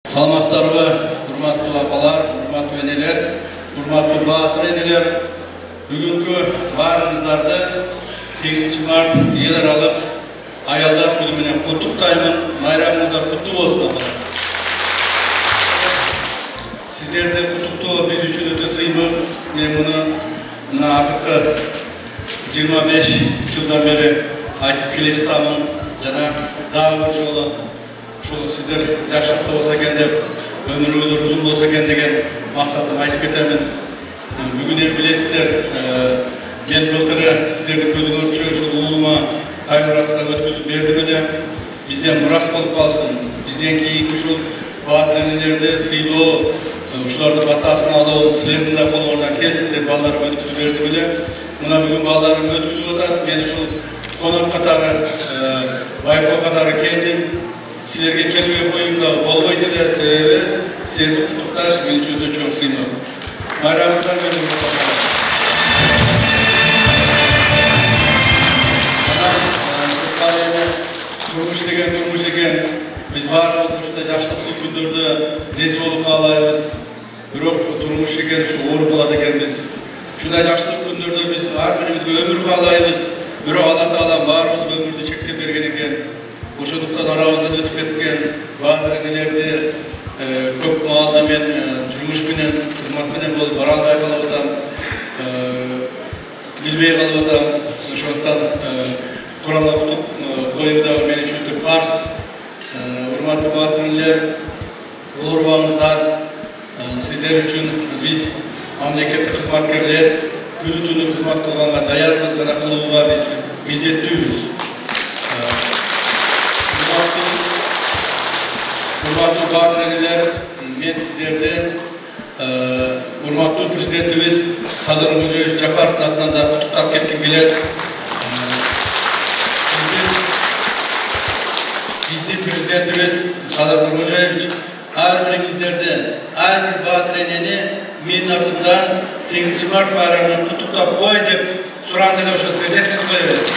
Саламатсыздарбы, урматтуу апалар, урматтуу энелер, урматтуу баатыр энелер. Бүгүнкү баарыңыздарды 8 март эл аралык аялдар күнү менен куттуктаймын. Майрамыңыздар куттуу болсун апалар. Сиздерди куттуктоо биз үчүн өтө сыймыл. Мен муну мына акыркы 25 жылдан бери айтып келе жатамын. Жана дагы бир жолу ушул сиздер жакшылыкта болсо экен деп, өмүрүңүздөр узун болсо экен деген максатымды айтып кетемин. Бүгүн эми билесиздер, мен былтыр сиздердин көзүңөрчө ушул уулума таймыраска өткүзүп бердим эле. Бизден мурас болуп калсын. Бизден кийинки ушул баатыр энелерди сыйлоо, ушулардын батасын алуу силердин да колуңардан келсин деп балдарыма өткүзүп бердим эле. Мына бүгүн балдарым өткүзүп атат. Мен ушул конок катары, байкоо катары келдим. Силерге келбей коюмда болбойт эле, себеби силерди куттукташ мен үчүн өтө чоң сыймыл. Майрамыңыздар менен турмуш деген турмуш экен. Биз баарыбыз ушундай жакшылыктуу күндөрдө ден соолук каалайбыз. Бирок турмуш экен ушу ооруп калат экенбиз. Ушундай жакшылык күндөрдө биз ар бирибизге өмүр каалайбыз. Бирок Алла Таала баарыбызга өмүрдү чектеп берген экен. Ошондуктан арабыздан өтүп кеткен баатыр энелерди көп маалда мен жумуш менен, кызмат менен болуп бара албай калып атам, билбей калып атам. Ошондуктан Кур'ан окутуп коюу дагы мен үчүн өтө парз. Урматтуу баатыр энелер, улуурбаңыздар, сиздер үчүн биз мамлекеттик кызматкерлер күнү-түнү кызмат кылганга даярбыз жана кылууга биз милдеттүүбүз. Урматтуу баатыр энелер, мен сиздерди урматтуу президентибиз Садыр Кожоевич Жапаровдун атынан да куттуктап кетким келет. Биздин президентибиз Садыр Кожоевич ар бириңиздерди, ар бир баатыр энени менин атымдан 8 март байрамын куттуктап кой деп суранды эле, ошо сиз жеткизип кое берет.